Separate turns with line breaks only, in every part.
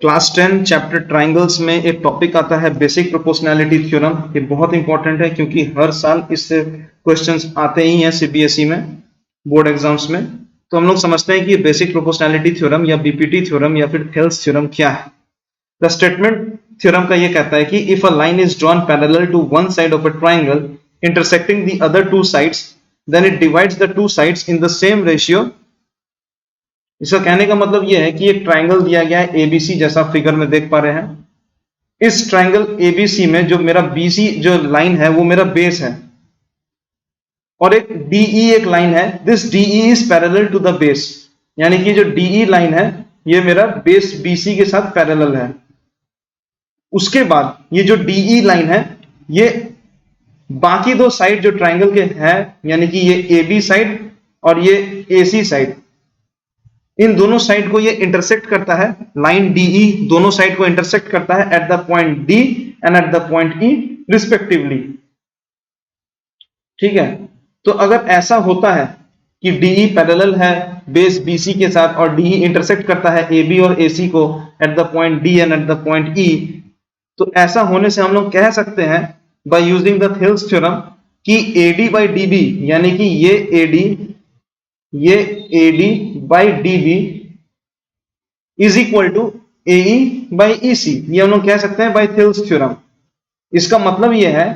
Class 10 chapter triangles में एक topic आता है बेसिक प्रोपोर्शनैलिटी थ्योरम। ये बहुत इंपॉर्टेंट है क्योंकि हर साल इससे क्वेश्चंस आते ही हैं सीबीएसई में, बोर्ड एग्जाम्स में। तो हम लोग समझते हैं कि बेसिक प्रोपोर्शनैलिटी थ्योरम या बीपीटी थ्योरम या फिर थेल्स थ्योरम क्या है। द स्टेटमेंट थ्योरम का ये कहता है कि if a line is drawn parallel to one side of a triangle intersecting the other two sides then it divides the two sides in the same ratio. इसका कहने का मतलब यह है कि एक ट्राइंगल दिया गया है एबीसी, जैसा फिगर में देख पा रहे हैं। इस ट्राइंगल एबीसी में जो मेरा बीसी जो लाइन है वो मेरा बेस है, और एक डीई एक लाइन है। This DE is parallel to the base, यानी कि जो डीई लाइन है ये मेरा बेस बीसी के साथ पैरेलल है। उसके बाद ये जो डीई लाइन है ये बाकी दो साइड जो ट्राइंगल के हैं, यानी कि ये एबी साइड और ये एसी साइड, इन दोनों साइड को ये इंटरसेक्ट करता है। लाइन डीई दोनों साइड को इंटरसेक्ट करता है eight the point D and at the point E respectively. ठीक है, तो अगर ऐसा होता है कि डीई पैरेलल है बेस बीसी के साथ और डीई इंटरसेक्ट करता है एबी और एसी को at the point D and at the point E, तो ऐसा होने से हम लोग कह सकते हैं by using the Thales theorem कि एडी बाई डीबी, यानी कि ये AD by DB is equal to AE by EC. ये हम लोग कह सकते हैं बाय थेल्स थ्योरम। इसका मतलब यह है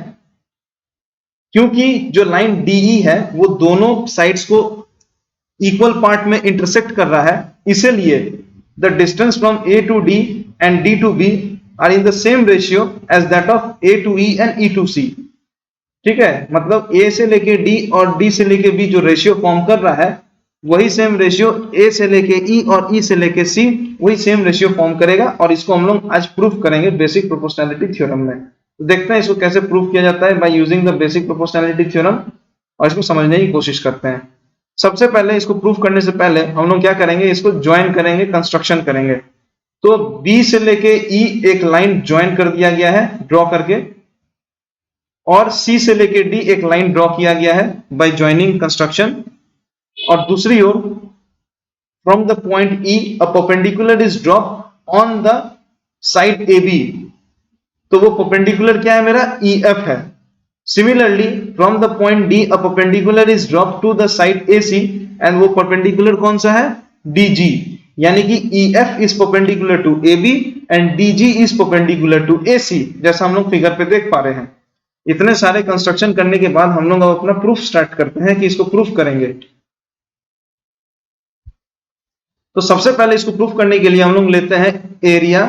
क्योंकि जो लाइन डीई है वो दोनों साइड्स को इक्वल पार्ट में इंटरसेक्ट कर रहा है, इसीलिए the distance from A to D and D to B are in the same ratio as that of A to E and E to C. ठीक है, मतलब ए से लेके डी और डी से लेके बी जो रेशियो फॉर्म कर रहा है वही सेम रेशियो ए से लेके ई और ई से लेके सी वही सेम रेशियो फॉर्म करेगा। और इसको हम लोग आज प्रूफ करेंगे बेसिक प्रोपोर्शनैलिटी थ्योरम में। तो देखते हैं इसको कैसे प्रूफ किया जाता है bye using the basic proportionality theorem, और इसको समझने की कोशिश करते हैं। सबसे पहले इसको प्रूफ करने से पहले हम लोग क्या करेंगे, इसको ज्वाइन करेंगे, कंस्ट्रक्शन करेंगे। तो बी से लेके ई एक लाइन ज्वाइन कर दिया गया है ड्रॉ करके, और सी से लेके डी एक लाइन ड्रॉ किया गया है बाय ज्वाइनिंग कंस्ट्रक्शन। और दूसरी ओर from the point E a perpendicular is drop on the side A B, तो वो परपेंडिकुलर क्या है मेरा EF है। Similarly from the point D a perpendicular is drop to the side AC, and वो परपेंडिकुलर कौन सा है, DG, यानी कि EF is perpendicular to AB and DG is perpendicular to AC, जैसा हम लोग फिगर पे देख पा रहे हैं। इतने सारे कंस्ट्रक्शन करने के बाद हम लोग अपना प्रूफ स्टार्ट करते हैं कि इसको प्रूफ करेंगे। तो सबसे पहले इसको प्रूफ करने के लिए हम लोग लेते हैं एरिया।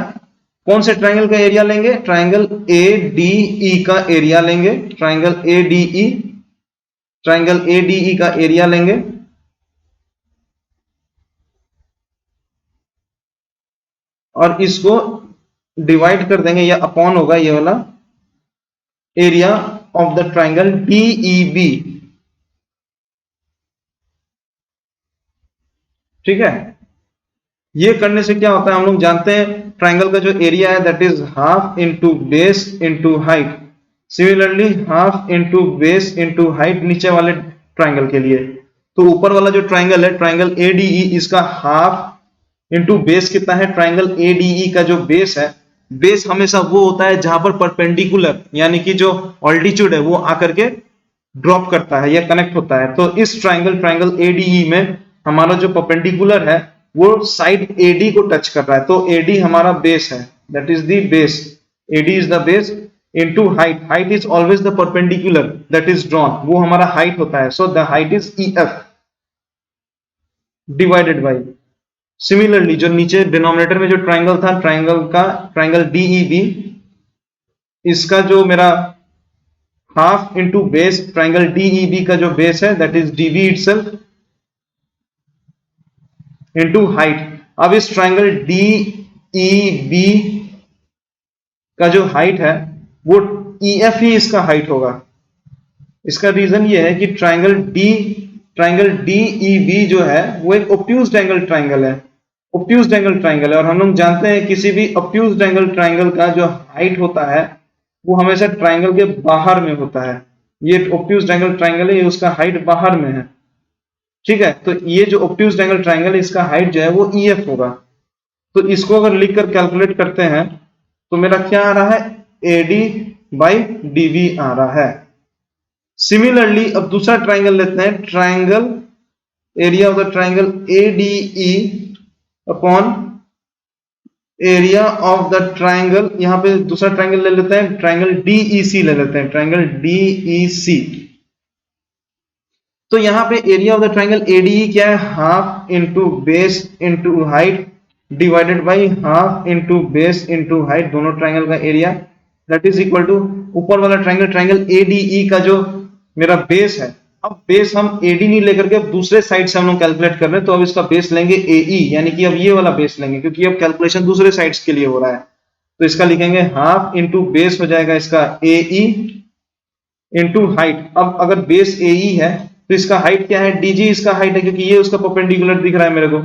कौन से ट्राइंगल का एरिया लेंगे, ट्राइंगल ADE का एरिया लेंगे। ट्राइंगल ADE का एरिया लेंगे, और इसको डिवाइड कर देंगे, या अपॉन होगा ये वाला area of the triangle DEB। ठीक है, ये करने से क्या होता है हम लोग जानते हैं, ट्राइंगल का जो एरिया है that is half into base into height. Similarly half into base into height नीचे वाले ट्राइंगल के लिए। तो ऊपर वाला जो ट्राइंगल है ट्राइंगल ADE, इसका हाफ इंटू बेस कितना है, ट्राइंगल ADE का जो बेस है, बेस हमेशा वो होता है जहां पर परपेंडिकुलर यानी कि जो ऑल्टीट्यूड है वो आकर के ड्रॉप करता है या कनेक्ट होता है। तो इस ट्राइंगल ADE में हमारा जो परपेंडिकुलर है वो साइड AD को टच कर रहा है, तो AD हमारा बेस है, that is the base. AD is the base into height. Height is always the perpendicular that is drawn, वो हमारा हाइट होता है। So the height is EF divided by, similarly जो नीचे डिनोमिनेटर में जो ट्राइंगल था ट्राइंगल DEB, इसका जो मेरा half into base triangle DEB का जो बेस है that is DB itself into height. अब इस ट्राइंगल DEB का जो हाइट है वो EF ही इसका हाइट होगा। इसका रीजन ये है कि ट्राइंगल DEB जो है वो एक ऑब्ट्यूज्ड एंगल ट्राइंगल है, और हम लोग जानते हैं किसी भी ऑब्ट्यूज्ड एंगल ट्राइंगल का जो हाइट होता है वो हमेशा ट्राइंगल के बाहर में होता है। ये ऑब्ट्यूज्ड एंगल ट्राइंगल है, ये उसका हाइट बाहर में है। ठीक है, तो ये जो ऑब्ट्यूज्ड एंगल ट्राइंगल है इसका हाइट जो है वो EF होगा। तो इसको अगर लिख कर कैलकुलेट करते हैं तो मेरा क्या आ रहा है, AD बाई DB आ रहा है। सिमिलरली अब दूसरा ट्राइंगल लेते हैं, triangle area of the triangle ADE upon area of the triangle, यहां पे दूसरा ट्राइंगल ले लेते हैं, ट्राइंगल DEC ले लेते हैं, ट्राइंगल DEC। तो यहां पे area of the triangle ADE क्या है, half into base into height divided by half into base into height, दोनों ट्राइंगल का area, that is equal to ऊपर वाला ट्राइंगल ट्राइंगल ADE का जो मेरा बेस है, अब बेस हम AD नहीं लेकर के अब दूसरे साइड से हम लोग कैलकुलेट कर रहे हैं, तो अब इसका बेस लेंगे AE, यानी कि अब ये वाला बेस लेंगे क्योंकि अब कैलकुलेशन दूसरे साइड्स के लिए हो रहा है। तो इसका लिखेंगे हाफ इंटू बेस हो जाएगा इसका AE इंटू हाइट। अब अगर बेस AE है तो इसका हाइट क्या है, DG इसका हाइट है, क्योंकि ये उसका परपेंडिकुलर दिख रहा है मेरे को,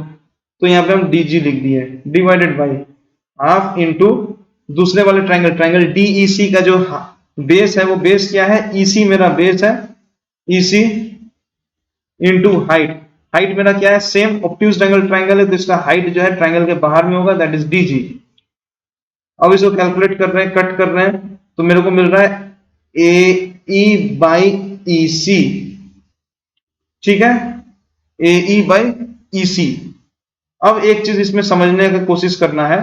तो यहाँ पे हम DG लिख दिए, डिवाइडेड बाई हाफ इंटू दूसरे वाले ट्राइंगल ट्राइंगल DEC का जो बेस है वो बेस क्या है, EC मेरा बेस है, EC इंटू हाइट, हाइट मेरा क्या है सेम ऑब्ट्यूज एंगल ट्राइंगल है तो इसका हाइट जो है ट्राइंगल के बाहर में होगा, दैट इज DG। अब इसको कैलकुलेट कर रहे हैं, कट कर रहे हैं, तो मेरे को मिल रहा है AE बाई EC, ठीक है, AE बाई EC। अब एक चीज इसमें समझने की कोशिश करना है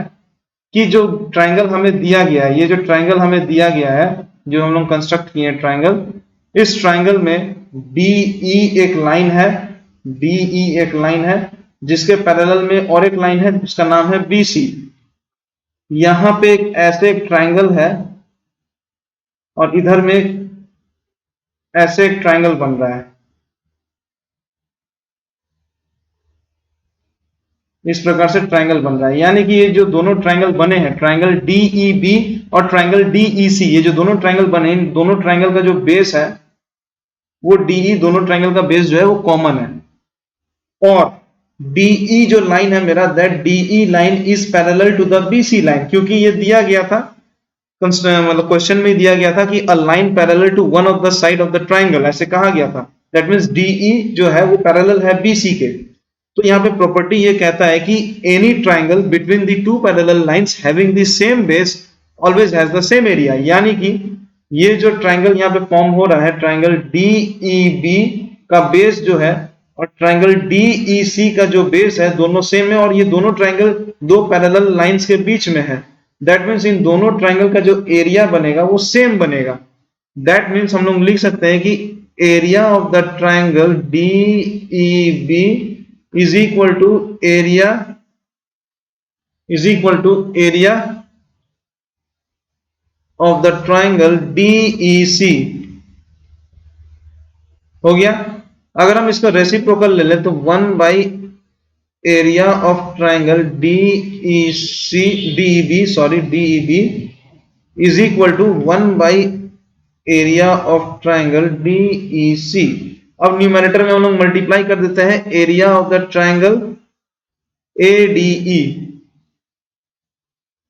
कि जो ट्राइंगल हमें दिया गया है, ये जो ट्राइंगल हमें दिया गया है जो हम लोग कंस्ट्रक्ट किए हैं ट्राइंगल, इस ट्राइंगल में DE एक लाइन है, DE एक लाइन है जिसके पैरेलल में और एक लाइन है जिसका नाम है BC। यहां पे ऐसे एक ट्राइंगल है और इधर में ऐसे एक ट्राइंगल बन रहा है, इस प्रकार से ट्राइंगल बन रहा है, यानी कि ये जो दोनों ट्राइंगल बने हैं ट्राइंगल DEB और ट्राइंगल DEC, ये जो दोनों ट्राइंगल बने हैं, दोनों ट्राइंगल का जो बेस है वो DE, दोनों ट्राइंगल का बेस जो है वो कॉमन है। और DE जो लाइन है मेरा, that DE line is parallel to the BC line, क्योंकि ये दिया गया था मतलब क्वेश्चन में दिया गया था कि a line parallel to one of the side of the triangle, ऐसे कहा गया था, दैट मींस DE जो है वो पैरेलल है BC के। तो यहाँ पे प्रॉपर्टी ये कहता है कि any triangle between the two parallel lines having the same base always has the same area, यानी कि ये जो ट्राइंगल यहाँ पे फॉर्म हो रहा है ट्राइंगल DEB का बेस जो है और ट्राइंगल DEC का जो बेस है दोनों सेम है, और ये दोनों ट्राइंगल दो पैरेलल लाइंस के बीच में है, दैट मीन्स इन दोनों ट्राइंगल का जो एरिया बनेगा वो सेम बनेगा। दैट मीन्स हम लोग लिख सकते हैं कि area of the triangle DEB is equal to area of the triangle DEC हो गया। अगर हम इसका रेसिप्रोकल ले लें तो 1 by area of triangle DEB is equal to 1 by area of triangle DEC। अब न्यूमरेटर में हम लोग मल्टीप्लाई कर देते हैं area of the triangle ADE,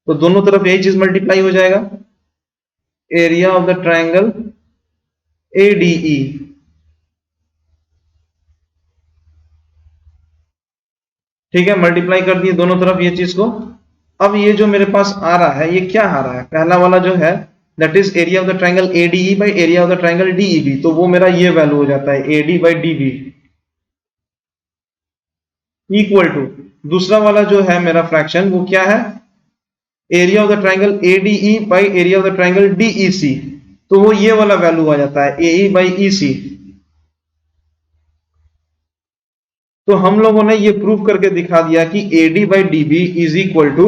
तो दोनों तरफ यही चीज मल्टीप्लाई हो जाएगा, area of the triangle ADE। ठीक है, मल्टीप्लाई कर दिए दोनों तरफ ये चीज को। अब ये जो मेरे पास आ रहा है ये क्या आ रहा है, पहला वाला जो है that is area of the triangle ADE by area of the triangle DEB, तो वो मेरा ये वैल्यू हो जाता है AD by DB equal to दूसरा वाला जो है मेरा फ्रैक्शन वो क्या है, area of the triangle ADE by area of the triangle DEC, तो वो ये वाला वैल्यू आ जाता है AE बाई EC। तो हम लोगों ने ये प्रूव करके दिखा दिया कि AD by DB is equal to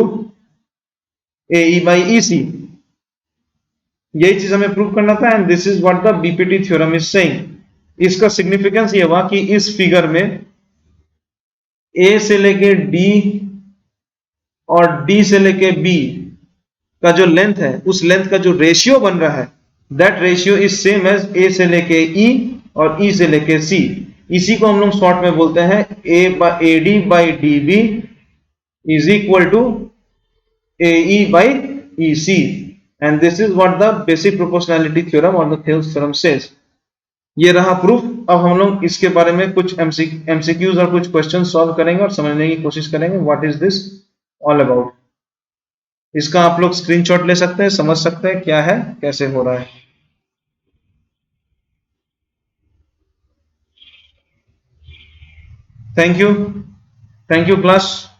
AE by EC, यही चीज हमें प्रूव करना था, and this is what the BPT theorem is saying. इसका सिग्निफिकेंस ये हुआ कि इस फिगर में A से लेके D और D से लेके B का जो लेंथ है उस लेंथ का जो रेशियो बन रहा है that ratio is same as A से लेके E और E से लेके C। इसी को हम लोग शॉर्ट में बोलते हैं AD by DB is equal to AE by EC, and this is what the basic proportionality theorem और द थेल्स थ्योरम सेज। ये रहा प्रूफ। अब हम लोग इसके बारे में कुछ MCQs और कुछ क्वेश्चन सॉल्व करेंगे और समझने की कोशिश करेंगे what is this all about. इसका आप लोग स्क्रीनशॉट ले सकते हैं, समझ सकते हैं क्या है, कैसे हो रहा है। Thank you, thank you class.